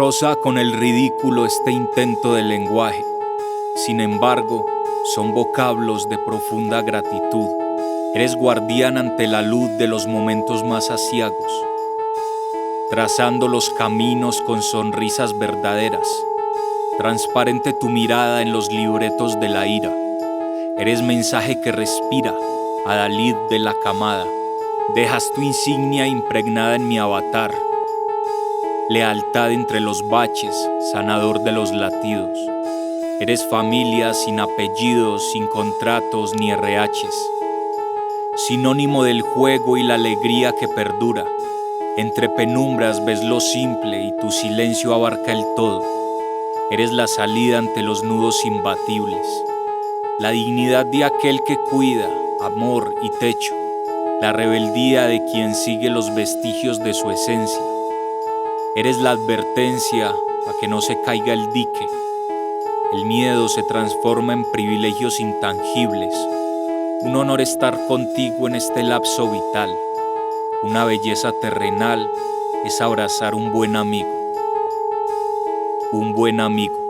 Roza con el ridículo este intento de lenguaje. Sin embargo, son vocablos de profunda gratitud. Eres guardián ante la luz de los momentos más aciagos, trazando los caminos con sonrisas verdaderas. Transparente tu mirada en los libretos de la ira. Eres mensaje que respira, adalid de la camada. Dejas tu insignia impregnada en mi avatar. Lealtad entre los baches, sanador de los latidos. Eres familia sin apellidos, sin contratos ni RHs. Sinónimo del juego y la alegría que perdura. Entre penumbras ves lo simple y tu silencio abarca el todo. Eres la salida ante los nudos imbatibles. La dignidad de aquel que cuida, amor y techo. La rebeldía de quien sigue los vestigios de su esencia. Eres la advertencia a que no se caiga el dique. El miedo se transforma en privilegios intangibles. Un honor estar contigo en este lapso vital. Una belleza terrenal es abrazar un buen amigo. Un buen amigo.